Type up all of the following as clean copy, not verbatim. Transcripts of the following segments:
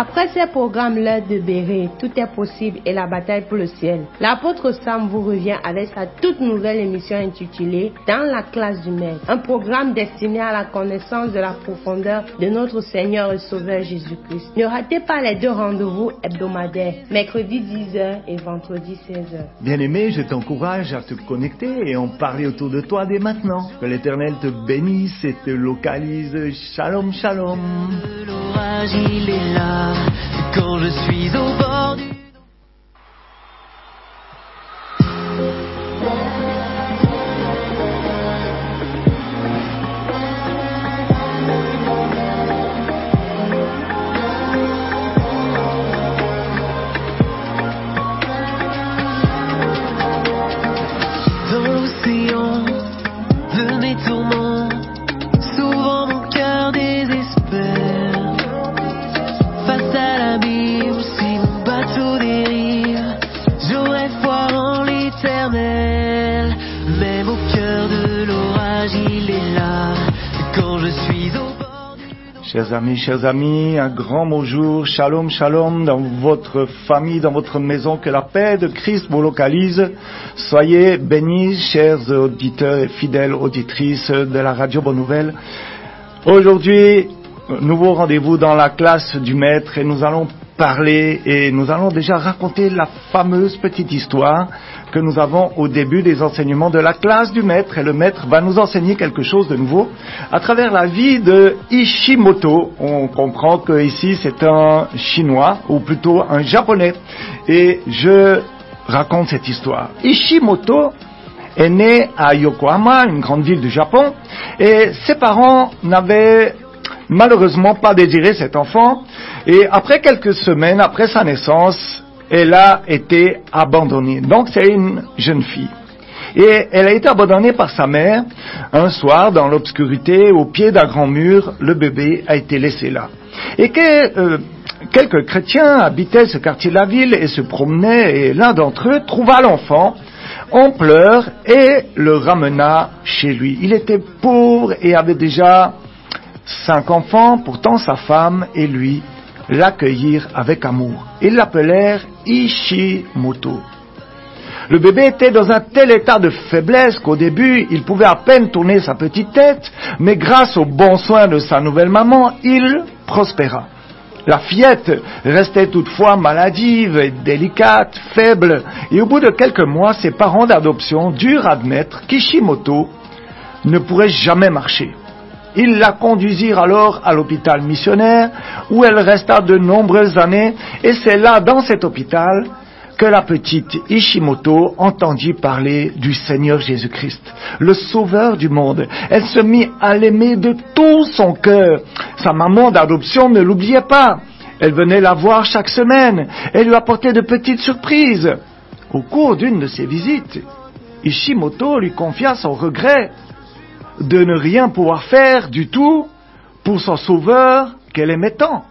Après ces programmes, l'heure de bérer, tout est possible et la bataille pour le ciel. L'apôtre Sam vous revient avec sa toute nouvelle émission intitulée Dans la classe du Maître. Un programme destiné à la connaissance de la profondeur de notre Seigneur et Sauveur Jésus-Christ. Ne ratez pas les deux rendez-vous hebdomadaires, mercredi 10h et vendredi 16h. Bien-aimé, je t'encourage à te connecter et en parler autour de toi dès maintenant. Que l'Éternel te bénisse et te localise. Shalom, shalom. L'orage, il est là, quand je suis au bord du... Dans l'océan de mes tourments, souvent mon cœur désespère. Face à l'abîme, si mon bateau dérive, j'aurais foi en l'éternel. Même au cœur de l'orage, il est là, quand je suis au bord du... Chers amis, un grand bonjour, shalom, shalom, dans votre famille, dans votre maison, que la paix de Christ vous localise. Soyez bénis, chers auditeurs et fidèles auditrices de la radio Bonne Nouvelle. Aujourd'hui, nouveau rendez-vous dans la classe du Maître et nous allons parler et nous allons déjà raconter la fameuse petite histoire que nous avons au début des enseignements de la classe du Maître. Et le Maître va nous enseigner quelque chose de nouveau à travers la vie de Ishimoto. On comprend que ici c'est un Chinois ou plutôt un Japonais. Et je raconte cette histoire. Ishimoto est né à Yokohama, une grande ville du Japon, et ses parents n'avaient malheureusement pas désiré cet enfant. Et après quelques semaines, après sa naissance, elle a été abandonnée. Donc c'est une jeune fille. Et elle a été abandonnée par sa mère. Un soir, dans l'obscurité, au pied d'un grand mur, le bébé a été laissé là. Et quelques chrétiens habitaient ce quartier de la ville et se promenaient, et l'un d'entre eux trouva l'enfant en pleurs et le ramena chez lui. Il était pauvre et avait déjà 5 enfants, pourtant sa femme et lui l'accueillirent avec amour. Ils l'appelèrent Ishimoto. Le bébé était dans un tel état de faiblesse qu'au début, il pouvait à peine tourner sa petite tête, mais grâce aux bons soins de sa nouvelle maman, il prospéra. La fillette restait toutefois maladive et délicate, faible, et au bout de quelques mois, ses parents d'adoption durent admettre qu'Ishimoto ne pourrait jamais marcher. Ils la conduisirent alors à l'hôpital missionnaire, où elle resta de nombreuses années, et c'est là, dans cet hôpital, que la petite Ishimoto entendit parler du Seigneur Jésus-Christ, le Sauveur du monde. Elle se mit à l'aimer de tout son cœur. Sa maman d'adoption ne l'oubliait pas. Elle venait la voir chaque semaine et lui apportait de petites surprises. Au cours d'une de ses visites, Ishimoto lui confia son regret de ne rien pouvoir faire du tout pour son sauveur qu'elle aimait tant.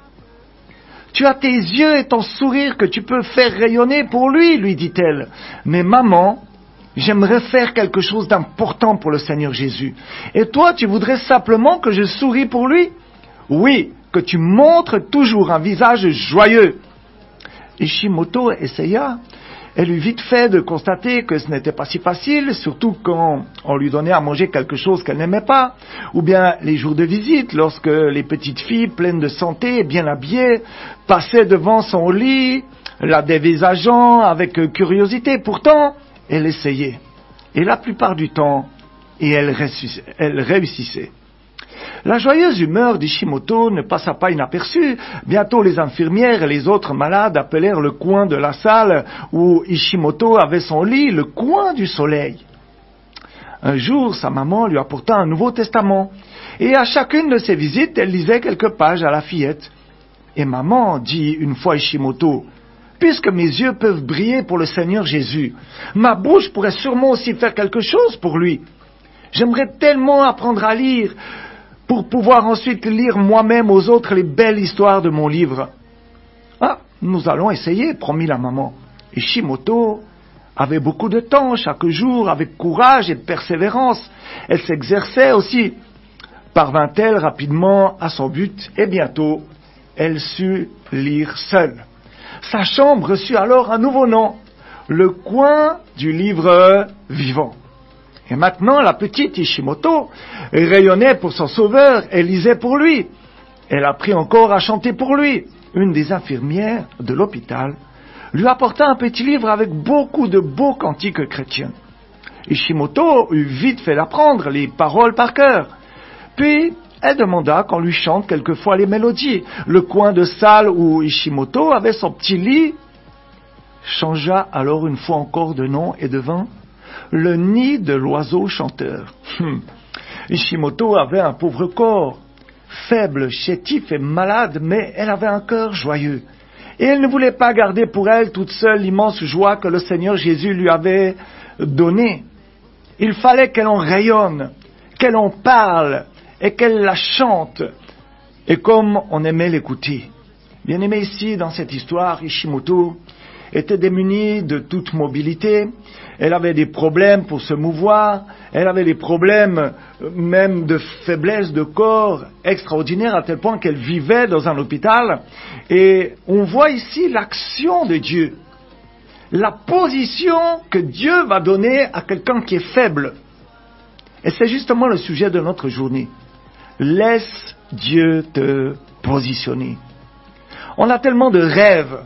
« Tu as tes yeux et ton sourire que tu peux faire rayonner pour lui, lui dit-elle. Mais maman, j'aimerais faire quelque chose d'important pour le Seigneur Jésus. Et toi, tu voudrais simplement que je sourie pour lui? Oui, que tu montres toujours un visage joyeux. » Ishimoto essaya. Elle eut vite fait de constater que ce n'était pas si facile, surtout quand on lui donnait à manger quelque chose qu'elle n'aimait pas, ou bien les jours de visite, lorsque les petites filles, pleines de santé et bien habillées, passaient devant son lit, la dévisageant avec curiosité. Pourtant, elle essayait, et la plupart du temps, elle réussissait. La joyeuse humeur d'Ishimoto ne passa pas inaperçue. Bientôt les infirmières et les autres malades appelèrent le coin de la salle où Ishimoto avait son lit le coin du soleil. Un jour, sa maman lui apporta un Nouveau Testament, et à chacune de ses visites, elle lisait quelques pages à la fillette. Et maman, dit une fois Ishimoto, « Puisque mes yeux peuvent briller pour le Seigneur Jésus, ma bouche pourrait sûrement aussi faire quelque chose pour lui. J'aimerais tellement apprendre à lire, pour pouvoir ensuite lire moi-même aux autres les belles histoires de mon livre. »« Ah, nous allons essayer, promit la maman. » Ishimoto avait beaucoup de temps chaque jour, avec courage et persévérance. Elle s'exerçait aussi. Parvint-elle rapidement à son but, et bientôt, elle sut lire seule. Sa chambre reçut alors un nouveau nom, le coin du livre vivant. Et maintenant, la petite Ishimoto rayonnait pour son sauveur et lisait pour lui. Elle apprit encore à chanter pour lui. Une des infirmières de l'hôpital lui apporta un petit livre avec beaucoup de beaux cantiques chrétiens. Ishimoto eut vite fait l'apprendre, les paroles par cœur. Puis, elle demanda qu'on lui chante quelquefois les mélodies. Le coin de salle où Ishimoto avait son petit lit changea alors une fois encore de nom et devint le nid de l'oiseau chanteur. Ishimoto avait un pauvre corps, faible, chétif et malade, mais elle avait un cœur joyeux. Et elle ne voulait pas garder pour elle toute seule l'immense joie que le Seigneur Jésus lui avait donnée. Il fallait qu'elle en rayonne, qu'elle en parle et qu'elle la chante, et comme on aimait l'écouter. Bien aimé, ici, dans cette histoire, Ishimoto était démunie de toute mobilité, elle avait des problèmes pour se mouvoir, elle avait des problèmes même de faiblesse de corps extraordinaires à tel point qu'elle vivait dans un hôpital. Et on voit ici l'action de Dieu, la position que Dieu va donner à quelqu'un qui est faible. Et c'est justement le sujet de notre journée. Laisse Dieu te positionner. On a tellement de rêves,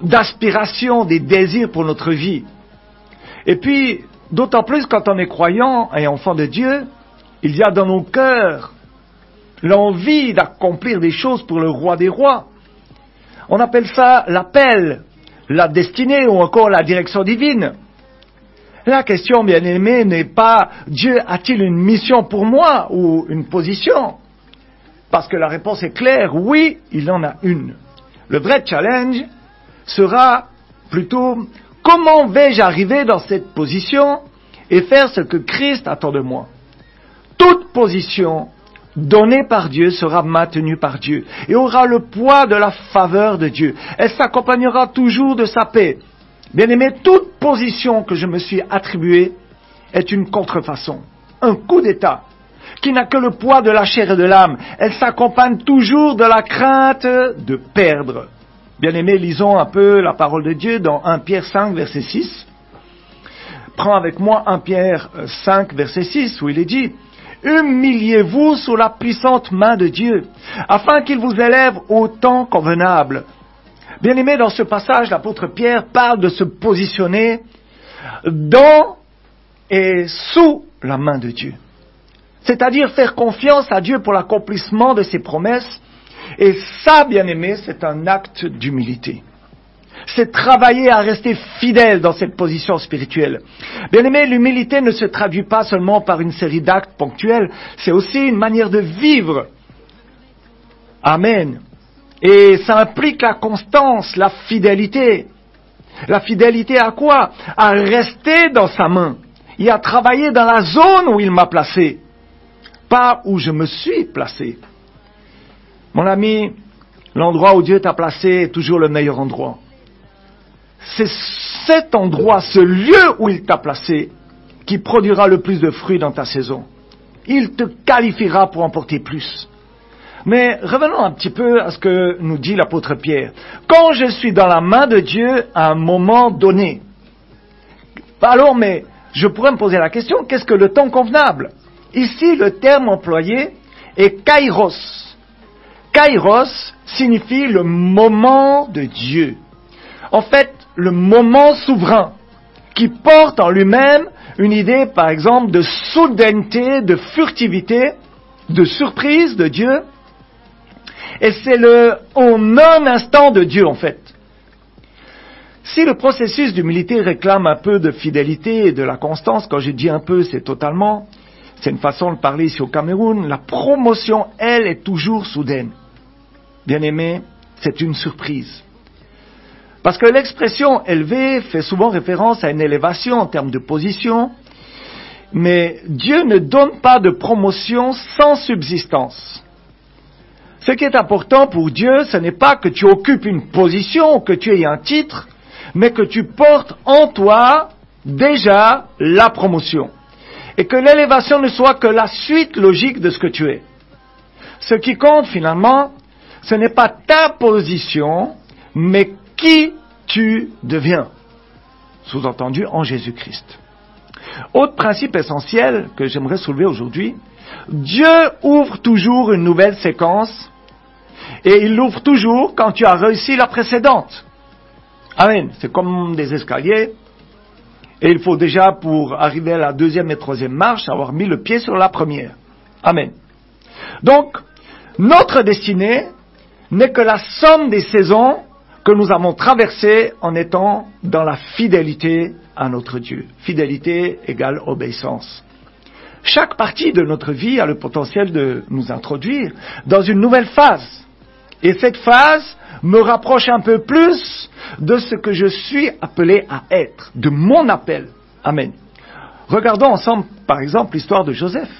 d'aspirations, des désirs pour notre vie. Et puis, d'autant plus quand on est croyant et enfant de Dieu, il y a dans nos cœurs l'envie d'accomplir des choses pour le roi des rois. On appelle ça l'appel, la destinée ou encore la direction divine. La question, bien aimé, n'est pas Dieu a-t-il une mission pour moi ou une position? Parce que la réponse est claire, oui, il en a une. Le vrai challenge sera plutôt comment vais-je arriver dans cette position et faire ce que Christ attend de moi. Toute position donnée par Dieu sera maintenue par Dieu et aura le poids de la faveur de Dieu. Elle s'accompagnera toujours de sa paix. Bien-aimé, toute position que je me suis attribuée est une contrefaçon, un coup d'état qui n'a que le poids de la chair et de l'âme. Elle s'accompagne toujours de la crainte de perdre. Bien-aimés, lisons un peu la parole de Dieu dans 1 Pierre 5, verset 6. Prends avec moi 1 Pierre 5, verset 6, où il est dit « Humiliez-vous sous la puissante main de Dieu, afin qu'il vous élève au temps convenable. » Bien-aimés, dans ce passage, l'apôtre Pierre parle de se positionner dans et sous la main de Dieu. C'est-à-dire faire confiance à Dieu pour l'accomplissement de ses promesses. Et ça, bien-aimé, c'est un acte d'humilité. C'est travailler à rester fidèle dans cette position spirituelle. Bien-aimé, l'humilité ne se traduit pas seulement par une série d'actes ponctuels, c'est aussi une manière de vivre. Amen. Et ça implique la constance, la fidélité. La fidélité à quoi? À rester dans sa main et à travailler dans la zone où il m'a placé, pas où je me suis placé. Mon ami, l'endroit où Dieu t'a placé est toujours le meilleur endroit. C'est cet endroit, ce lieu où il t'a placé, qui produira le plus de fruits dans ta saison. Il te qualifiera pour en porter plus. Mais revenons un petit peu à ce que nous dit l'apôtre Pierre. Quand je suis dans la main de Dieu à un moment donné, alors, mais je pourrais me poser la question, qu'est-ce que le temps convenable? Ici, le terme employé est kairos. Kairos signifie le moment de Dieu. En fait, le moment souverain, qui porte en lui-même une idée, par exemple, de soudaineté, de furtivité, de surprise de Dieu. Et c'est en un instant de Dieu, en fait. Si le processus d'humilité réclame un peu de fidélité et de la constance, quand je dis un peu, c'est totalement, c'est une façon de parler ici au Cameroun, la promotion, elle, est toujours soudaine. Bien-aimé, c'est une surprise. Parce que l'expression élevé fait souvent référence à une élévation en termes de position, mais Dieu ne donne pas de promotion sans subsistance. Ce qui est important pour Dieu, ce n'est pas que tu occupes une position ou que tu aies un titre, mais que tu portes en toi déjà la promotion. Et que l'élévation ne soit que la suite logique de ce que tu es. Ce qui compte finalement, ce n'est pas ta position, mais qui tu deviens. Sous-entendu en Jésus-Christ. Autre principe essentiel que j'aimerais soulever aujourd'hui, Dieu ouvre toujours une nouvelle séquence et il l'ouvre toujours quand tu as réussi la précédente. Amen. C'est comme des escaliers et il faut déjà pour arriver à la deuxième et troisième marche avoir mis le pied sur la première. Amen. Donc, notre destinée n'est que la somme des saisons que nous avons traversées en étant dans la fidélité à notre Dieu. Fidélité égale obéissance. Chaque partie de notre vie a le potentiel de nous introduire dans une nouvelle phase. Et cette phase me rapproche un peu plus de ce que je suis appelé à être, de mon appel. Amen. Regardons ensemble, par exemple, l'histoire de Joseph.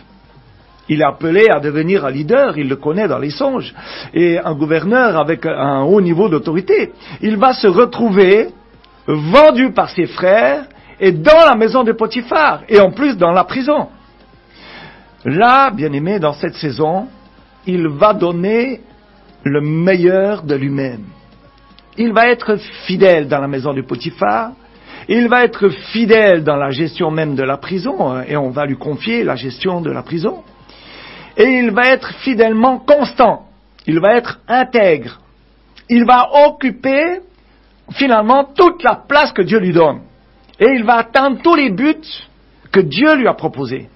Il est appelé à devenir un leader, il le connaît dans les songes, et un gouverneur avec un haut niveau d'autorité. Il va se retrouver vendu par ses frères et dans la maison de Potiphar, et en plus dans la prison. Là, bien-aimé, dans cette saison, il va donner le meilleur de lui-même. Il va être fidèle dans la maison de Potiphar, il va être fidèle dans la gestion même de la prison, et on va lui confier la gestion de la prison. Et il va être fidèlement constant, il va être intègre, il va occuper finalement toute la place que Dieu lui donne. Et il va atteindre tous les buts que Dieu lui a proposés.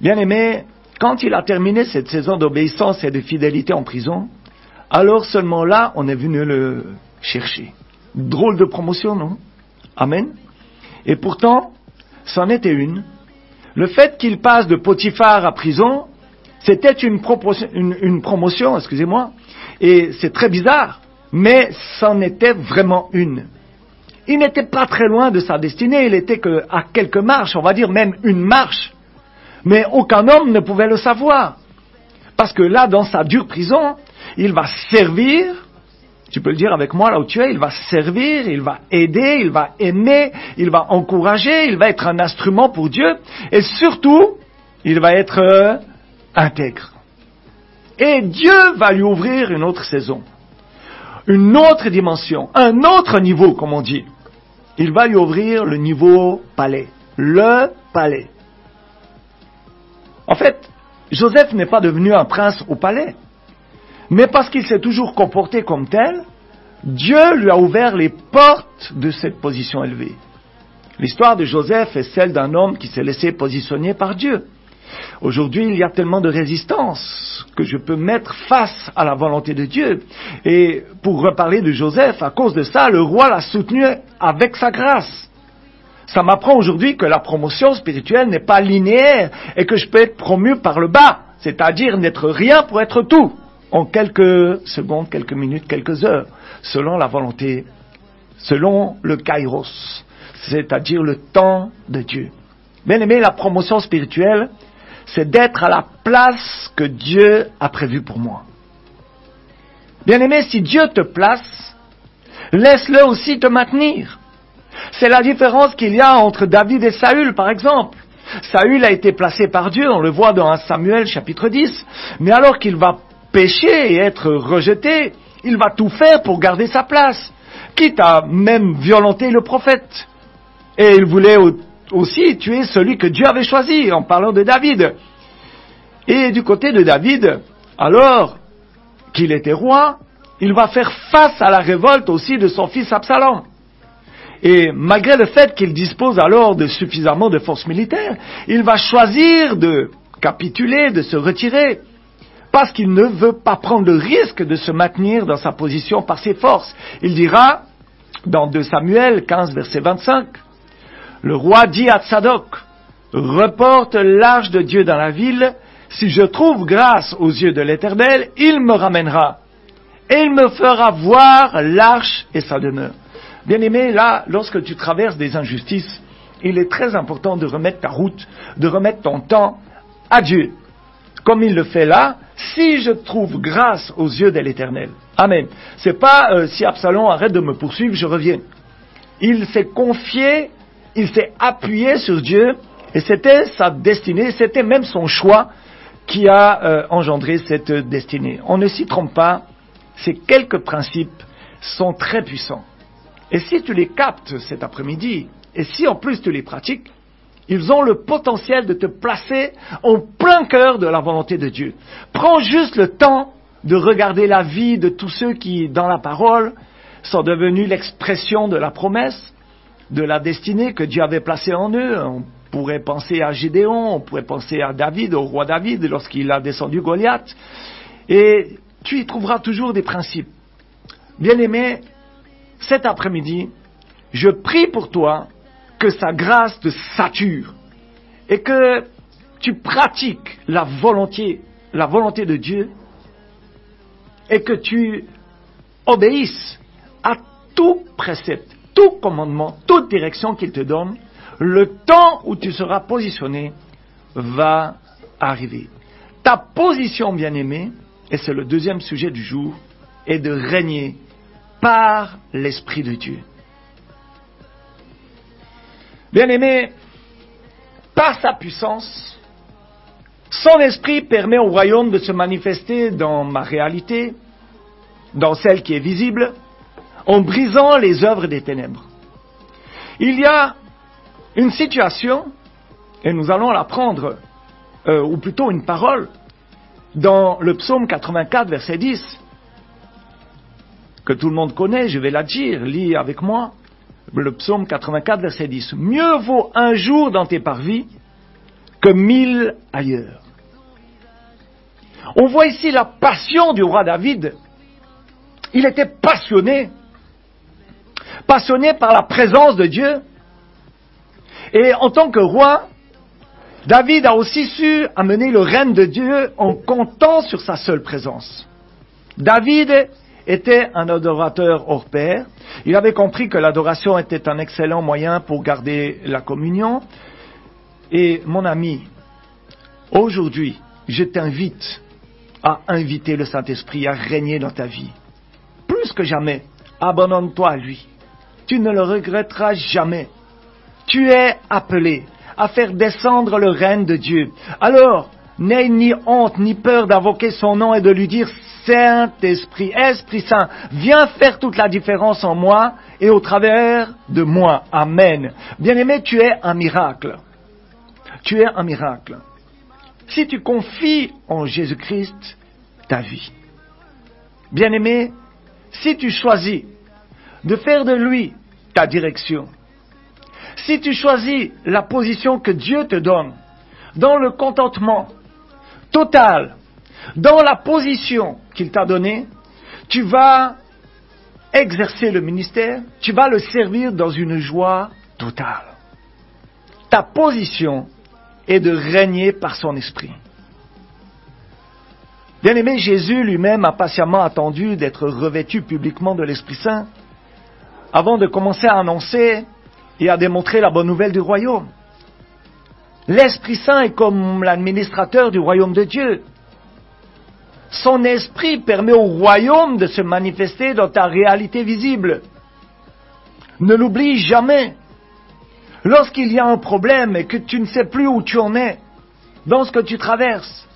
Bien-aimé, quand il a terminé cette saison d'obéissance et de fidélité en prison, alors seulement là, on est venu le chercher. Drôle de promotion, non? Amen. Et pourtant, c'en était une. Le fait qu'il passe de Potiphar à prison, c'était une promotion, excusez-moi, et c'est très bizarre, mais c'en était vraiment une. Il n'était pas très loin de sa destinée, il était à quelques marches, on va dire même une marche. Mais aucun homme ne pouvait le savoir. Parce que là, dans sa dure prison, il va servir, tu peux le dire avec moi là où tu es, il va servir, il va aider, il va aimer, il va encourager, il va être un instrument pour Dieu, et surtout, il va être intègre. Et Dieu va lui ouvrir une autre saison, une autre dimension, un autre niveau, comme on dit. Il va lui ouvrir le niveau palais, le palais. En fait, Joseph n'est pas devenu un prince au palais, mais parce qu'il s'est toujours comporté comme tel, Dieu lui a ouvert les portes de cette position élevée. L'histoire de Joseph est celle d'un homme qui s'est laissé positionner par Dieu. Aujourd'hui, il y a tellement de résistance que je peux mettre face à la volonté de Dieu. Et pour reparler de Joseph, à cause de ça, le roi l'a soutenu avec sa grâce. Ça m'apprend aujourd'hui que la promotion spirituelle n'est pas linéaire et que je peux être promu par le bas, c'est-à-dire n'être rien pour être tout, en quelques secondes, quelques minutes, quelques heures, selon la volonté, selon le kairos, c'est-à-dire le temps de Dieu. Bien aimé, la promotion spirituelle, c'est d'être à la place que Dieu a prévue pour moi. Bien aimé, si Dieu te place, laisse-le aussi te maintenir. C'est la différence qu'il y a entre David et Saül, par exemple. Saül a été placé par Dieu, on le voit dans 1 Samuel chapitre 10, mais alors qu'il va pécher et être rejeté, il va tout faire pour garder sa place, quitte à même violenter le prophète. Et il voulait aussi tuer celui que Dieu avait choisi, en parlant de David. Et du côté de David, alors qu'il était roi, il va faire face à la révolte aussi de son fils Absalom. Et malgré le fait qu'il dispose alors de suffisamment de forces militaires, il va choisir de capituler, de se retirer, parce qu'il ne veut pas prendre le risque de se maintenir dans sa position par ses forces. Il dira, dans 2 Samuel 15, verset 25, le roi dit à Tsadok, « Reporte l'arche de Dieu dans la ville, si je trouve grâce aux yeux de l'Éternel, il me ramènera, et il me fera voir l'arche et sa demeure. » Bien-aimé, là, lorsque tu traverses des injustices, il est très important de remettre ta route, de remettre ton temps à Dieu. Comme il le fait là, si je trouve grâce aux yeux de l'Éternel. Amen. C'est pas si Absalom arrête de me poursuivre, je reviens. Il s'est confié, il s'est appuyé sur Dieu, et c'était sa destinée, c'était même son choix, qui a engendré cette destinée. On ne s'y trompe pas, ces quelques principes sont très puissants. Et si tu les captes cet après-midi, et si en plus tu les pratiques, ils ont le potentiel de te placer au plein cœur de la volonté de Dieu. Prends juste le temps de regarder la vie de tous ceux qui, dans la parole, sont devenus l'expression de la promesse, de la destinée que Dieu avait placée en eux. On pourrait penser à Gédéon, on pourrait penser à David, au roi David, lorsqu'il a descendu Goliath. Et tu y trouveras toujours des principes. Bien-aimé, cet après-midi, je prie pour toi que sa grâce te sature et que tu pratiques la volonté de Dieu et que tu obéisses à tout précepte, tout commandement, toute direction qu'il te donne. Le temps où tu seras positionné va arriver. Ta position, bien-aimé, et c'est le deuxième sujet du jour, est de régner par l'Esprit de Dieu. Bien-aimé, par sa puissance, son esprit permet au royaume de se manifester dans ma réalité, dans celle qui est visible, en brisant les œuvres des ténèbres. Il y a une situation, et nous allons la prendre, ou plutôt une parole, dans le psaume 84, verset 10, que tout le monde connaît, je vais la dire, lis avec moi. Le psaume 84, verset 10. « Mieux vaut un jour dans tes parvis que 1000 ailleurs. » On voit ici la passion du roi David. Il était passionné par la présence de Dieu. Et en tant que roi, David a aussi su amener le règne de Dieu en comptant sur sa seule présence. David était un adorateur hors pair. Il avait compris que l'adoration était un excellent moyen pour garder la communion. Et mon ami, aujourd'hui, je t'invite à inviter le Saint-Esprit à régner dans ta vie. Plus que jamais, abandonne-toi à lui. Tu ne le regretteras jamais. Tu es appelé à faire descendre le règne de Dieu. Alors, n'aie ni honte ni peur d'invoquer son nom et de lui dire « Saint-Esprit, Esprit Saint, viens faire toute la différence en moi et au travers de moi. » Amen. Bien-aimé, tu es un miracle. Tu es un miracle. Si tu confies en Jésus-Christ ta vie. Bien-aimé, si tu choisis de faire de lui ta direction, si tu choisis la position que Dieu te donne, dans le contentement total, dans la position qu'il t'a donnée, tu vas exercer le ministère, tu vas le servir dans une joie totale. Ta position est de régner par son esprit. Bien-aimé, Jésus lui-même a patiemment attendu d'être revêtu publiquement de l'Esprit Saint avant de commencer à annoncer et à démontrer la bonne nouvelle du royaume. L'Esprit Saint est comme l'administrateur du royaume de Dieu. Son esprit permet au royaume de se manifester dans ta réalité visible. Ne l'oublie jamais. Lorsqu'il y a un problème et que tu ne sais plus où tu en es, dans ce que tu traverses,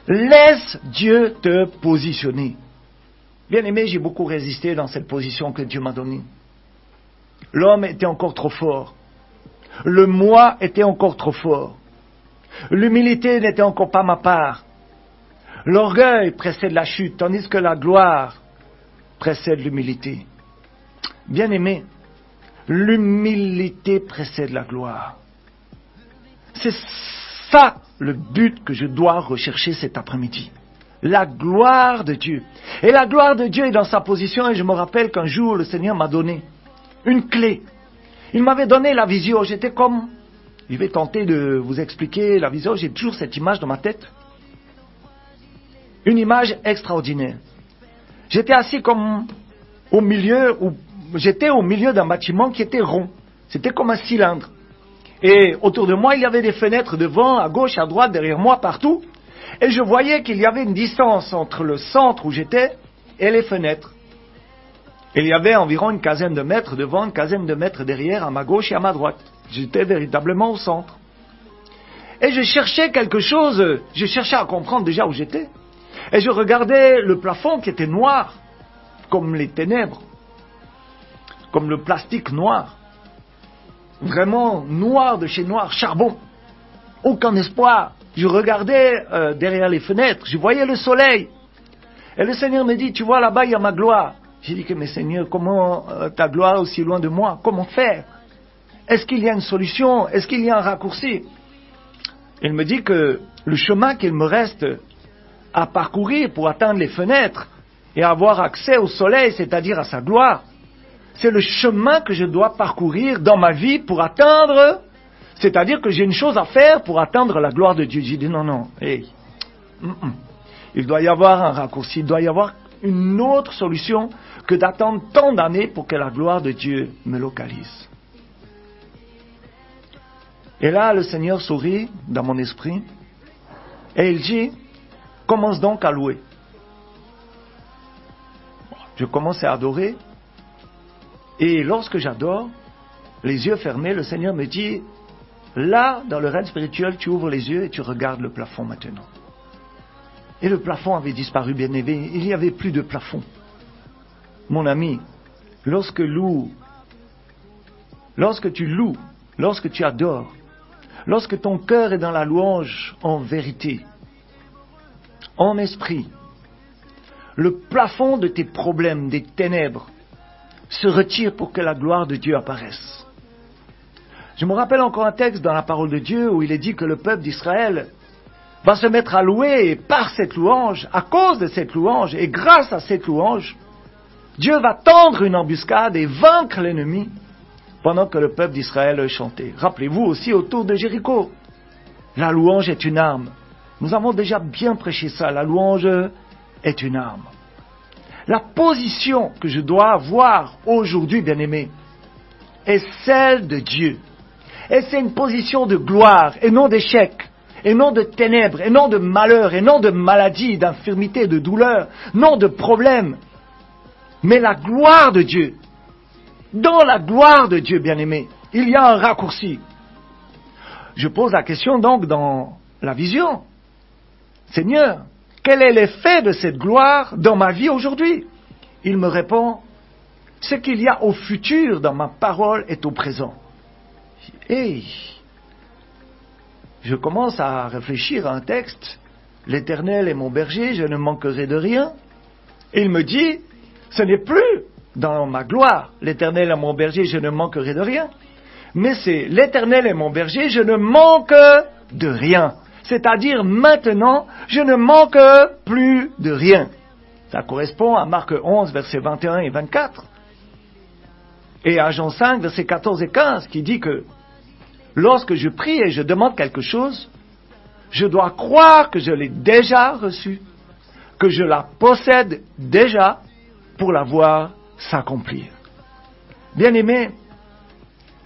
laisse Dieu te positionner. Bien-aimé, j'ai beaucoup résisté dans cette position que Dieu m'a donnée. L'homme était encore trop fort. Le moi était encore trop fort. L'humilité n'était encore pas ma part. L'orgueil précède la chute, tandis que la gloire précède l'humilité. Bien-aimé, l'humilité précède la gloire. C'est ça le but que je dois rechercher cet après-midi. La gloire de Dieu. Et la gloire de Dieu est dans sa position, et je me rappelle qu'un jour le Seigneur m'a donné une clé. Il m'avait donné la vision. J'étais comme... Je vais tenter de vous expliquer la vision. J'ai toujours cette image dans ma tête. Une image extraordinaire. J'étais assis comme au milieu, j'étais au milieu d'un bâtiment qui était rond. C'était comme un cylindre. Et autour de moi, il y avait des fenêtres devant, à gauche, à droite, derrière moi, partout. Et je voyais qu'il y avait une distance entre le centre où j'étais et les fenêtres. Et il y avait environ une quinzaine de mètres devant, une quinzaine de mètres derrière, à ma gauche et à ma droite. J'étais véritablement au centre. Et je cherchais quelque chose, je cherchais à comprendre déjà où j'étais. Et je regardais le plafond qui était noir, comme les ténèbres, comme le plastique noir. Vraiment noir de chez noir, charbon. Aucun espoir. Je regardais derrière les fenêtres, je voyais le soleil. Et le Seigneur me dit, tu vois là-bas, il y a ma gloire. J'ai dit que, mais Seigneur, comment ta gloire est aussi loin de moi? Comment faire? Est-ce qu'il y a une solution? Est-ce qu'il y a un raccourci? Il me dit que le chemin qu'il me reste à parcourir pour atteindre les fenêtres et avoir accès au soleil, c'est-à-dire à sa gloire, c'est le chemin que je dois parcourir dans ma vie pour atteindre, c'est-à-dire que j'ai une chose à faire pour atteindre la gloire de Dieu. J'ai dit non, hey, il doit y avoir un raccourci, il doit y avoir une autre solution que d'attendre tant d'années pour que la gloire de Dieu me localise. Et là, le Seigneur sourit dans mon esprit et il dit, commence donc à louer. Je commence à adorer et lorsque j'adore, les yeux fermés, le Seigneur me dit, là, dans le règne spirituel, tu ouvres les yeux et tu regardes le plafond maintenant. Et le plafond avait disparu, bien aimé, il n'y avait plus de plafond. Mon ami, lorsque tu loues, lorsque tu adores, lorsque ton cœur est dans la louange en vérité, en esprit, le plafond de tes problèmes, des ténèbres, se retire pour que la gloire de Dieu apparaisse. Je me rappelle encore un texte dans la parole de Dieu où il est dit que le peuple d'Israël va se mettre à louer et par cette louange, à cause de cette louange et grâce à cette louange, Dieu va tendre une embuscade et vaincre l'ennemi pendant que le peuple d'Israël chantait. Rappelez-vous aussi autour de Jéricho, la louange est une arme. Nous avons déjà bien prêché ça, la louange est une arme. La position que je dois avoir aujourd'hui, bien-aimé, est celle de Dieu. Et c'est une position de gloire et non d'échec, et non de ténèbres, et non de malheur, et non de maladie, d'infirmité, de douleur, non de problème. Mais la gloire de Dieu. Dans la gloire de Dieu, bien-aimé, il y a un raccourci. Je pose la question donc dans la vision. Seigneur, quel est l'effet de cette gloire dans ma vie aujourd'hui? Il me répond, ce qu'il y a au futur dans ma parole est au présent. Et je commence à réfléchir à un texte. L'Éternel est mon berger, je ne manquerai de rien. Et il me dit, ce n'est plus dans ma gloire, l'Éternel est mon berger, je ne manquerai de rien. Mais c'est l'Éternel est mon berger, je ne manque de rien. C'est-à-dire maintenant, je ne manque plus de rien. Ça correspond à Marc 11, versets 21 et 24. Et à Jean 5, versets 14 et 15, qui dit que lorsque je prie et je demande quelque chose, je dois croire que je l'ai déjà reçu, que je la possède déjà pour la voir s'accomplir. Bien-aimé,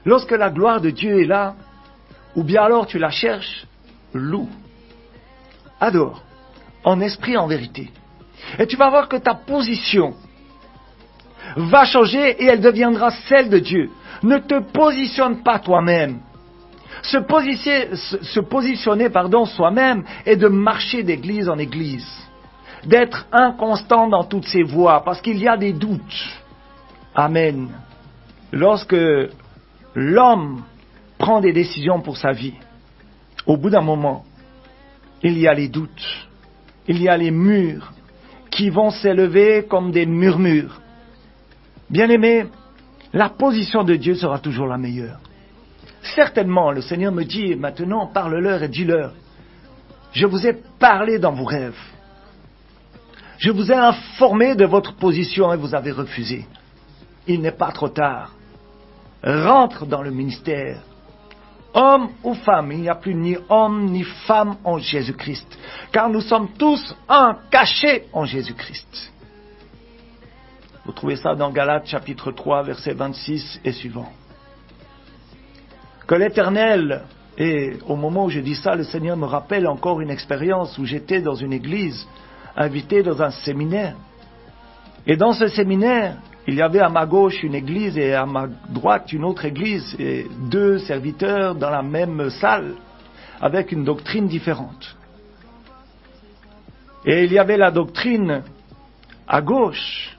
lorsque la gloire de Dieu est là, ou bien alors tu la cherches, loue, adore, en esprit, en vérité. Et tu vas voir que ta position va changer et elle deviendra celle de Dieu. Ne te positionne pas toi-même. Se positionner soi-même est de marcher d'église en église, d'être inconstant dans toutes ses voies, parce qu'il y a des doutes. Amen. Lorsque l'homme prend des décisions pour sa vie, au bout d'un moment, il y a les doutes, il y a les murs qui vont s'élever comme des murmures. Bien-aimé, la position de Dieu sera toujours la meilleure. Certainement, le Seigneur me dit, maintenant, parle-leur et dis-leur, je vous ai parlé dans vos rêves. Je vous ai informé de votre position et vous avez refusé. Il n'est pas trop tard. Rentre dans le ministère. Homme ou femme, il n'y a plus ni homme ni femme en Jésus-Christ. Car nous sommes tous un cachés en Jésus-Christ. Vous trouvez ça dans Galates chapitre 3, versets 26 et suivant. Que l'Éternel, et au moment où je dis ça, le Seigneur me rappelle encore une expérience où j'étais dans une église, invité dans un séminaire. Et dans ce séminaire, il y avait à ma gauche une église et à ma droite une autre église et deux serviteurs dans la même salle, avec une doctrine différente. Et il y avait la doctrine à gauche,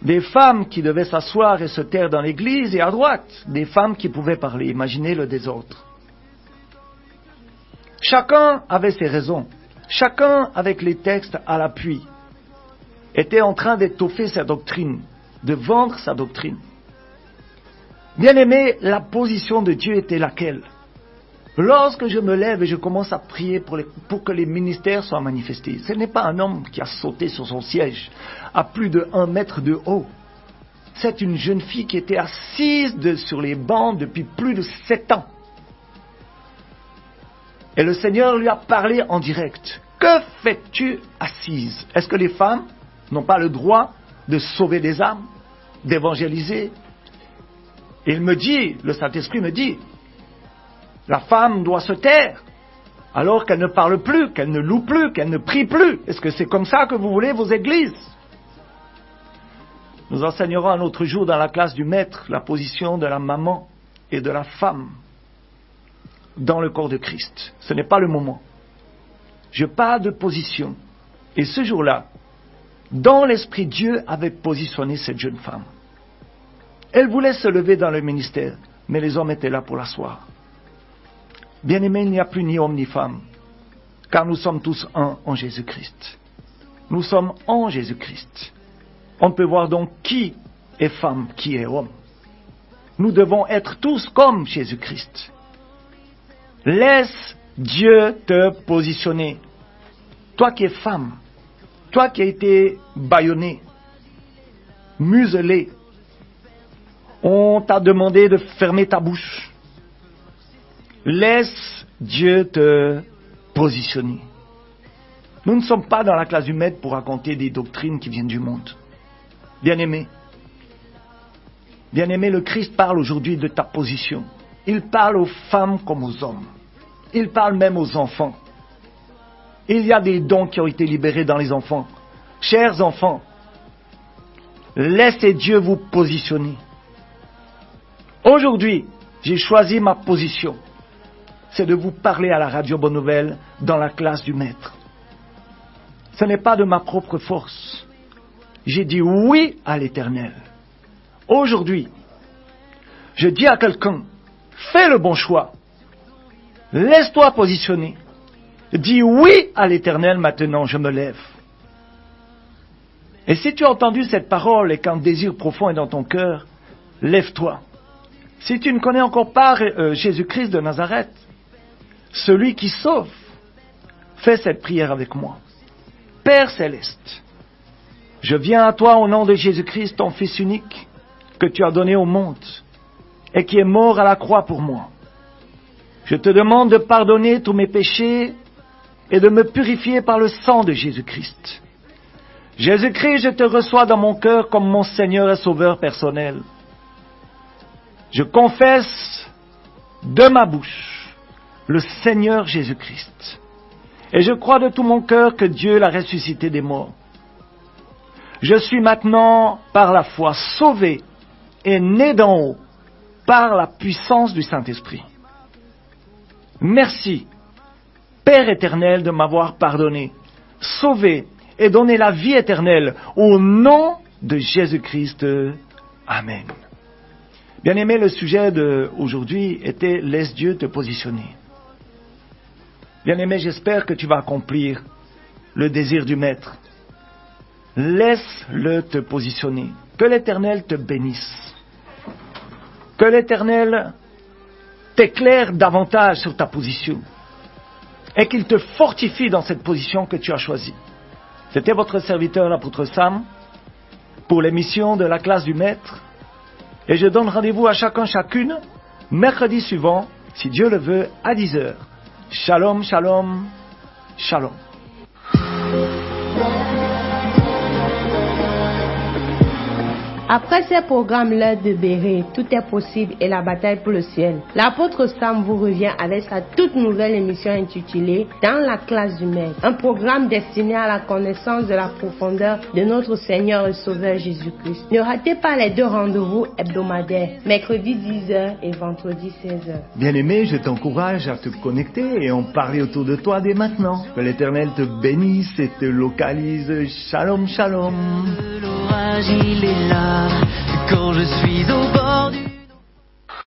des femmes qui devaient s'asseoir et se taire dans l'église, et à droite, des femmes qui pouvaient parler. Imaginez le désordre. Chacun avait ses raisons. Chacun, avec les textes à l'appui, était en train d'étoffer sa doctrine, de vendre sa doctrine. Bien-aimé, la position de Dieu était laquelle? Lorsque je me lève et je commence à prier pour que les ministères soient manifestés, ce n'est pas un homme qui a sauté sur son siège à plus de 1 mètre de haut. C'est une jeune fille qui était assise sur les bancs depuis plus de 7 ans. Et le Seigneur lui a parlé en direct. Que fais-tu assise? Est-ce que les femmes n'ont pas le droit de sauver des âmes, d'évangéliser? Et il me dit, le Saint-Esprit me dit, la femme doit se taire, alors qu'elle ne parle plus, qu'elle ne loue plus, qu'elle ne prie plus. Est-ce que c'est comme ça que vous voulez vos églises? Nous enseignerons un autre jour dans la classe du maître la position de la maman et de la femme dans le corps de Christ. Ce n'est pas le moment. Je parle de position. Et ce jour-là, dans l'esprit, Dieu avait positionné cette jeune femme. Elle voulait se lever dans le ministère, mais les hommes étaient là pour l'asseoir. Bien-aimés, il n'y a plus ni homme ni femme, car nous sommes tous un en Jésus-Christ. Nous sommes en Jésus-Christ. On peut voir donc qui est femme, qui est homme. Nous devons être tous comme Jésus-Christ. Laisse Dieu te positionner. Toi qui es femme, toi qui as été bâillonnée, muselée, on t'a demandé de fermer ta bouche. Laisse Dieu te positionner. Nous ne sommes pas dans la classe du maître pour raconter des doctrines qui viennent du monde. Bien-aimé, le Christ parle aujourd'hui de ta position. Il parle aux femmes comme aux hommes. Il parle même aux enfants. Il y a des dons qui ont été libérés dans les enfants. Chers enfants, laissez Dieu vous positionner. Aujourd'hui, j'ai choisi ma position. C'est de vous parler à la radio Bonne Nouvelle dans la classe du maître. Ce n'est pas de ma propre force. J'ai dit oui à l'Éternel. Aujourd'hui, je dis à quelqu'un, fais le bon choix. Laisse-toi positionner. Dis oui à l'Éternel maintenant, je me lève. Et si tu as entendu cette parole et qu'un désir profond est dans ton cœur, lève-toi. Si tu ne connais encore pas Jésus-Christ de Nazareth, celui qui sauve, fais cette prière avec moi. Père céleste, je viens à toi au nom de Jésus-Christ, ton Fils unique, que tu as donné au monde et qui est mort à la croix pour moi. Je te demande de pardonner tous mes péchés et de me purifier par le sang de Jésus-Christ. Jésus-Christ, je te reçois dans mon cœur comme mon Seigneur et Sauveur personnel. Je confesse de ma bouche le Seigneur Jésus-Christ. Et je crois de tout mon cœur que Dieu l'a ressuscité des morts. Je suis maintenant, par la foi, sauvé et né d'en haut par la puissance du Saint-Esprit. Merci, Père éternel, de m'avoir pardonné, sauvé et donné la vie éternelle au nom de Jésus-Christ. Amen. Bien-aimé, le sujet d'aujourd'hui était « Laisse Dieu te positionner ». Bien-aimé, j'espère que tu vas accomplir le désir du Maître. Laisse-le te positionner. Que l'Éternel te bénisse. Que l'Éternel t'éclaire davantage sur ta position. Et qu'il te fortifie dans cette position que tu as choisie. C'était votre serviteur, l'apôtre Sam, pour l'émission de la classe du Maître. Et je donne rendez-vous à chacune, mercredi suivant, si Dieu le veut, à 10h. Shalom, shalom, shalom. Après ces programmes, l'heure de Béret, tout est possible et la bataille pour le ciel. L'apôtre Sam vous revient avec sa toute nouvelle émission intitulée Dans la classe du Maître. Un programme destiné à la connaissance de la profondeur de notre Seigneur et Sauveur Jésus-Christ. Ne ratez pas les 2 rendez-vous hebdomadaires, mercredi 10h et vendredi 16h. Bien-aimé, je t'encourage à te connecter et en parler autour de toi dès maintenant. Que l'Éternel te bénisse et te localise. Shalom, shalom. L'orage, il est là.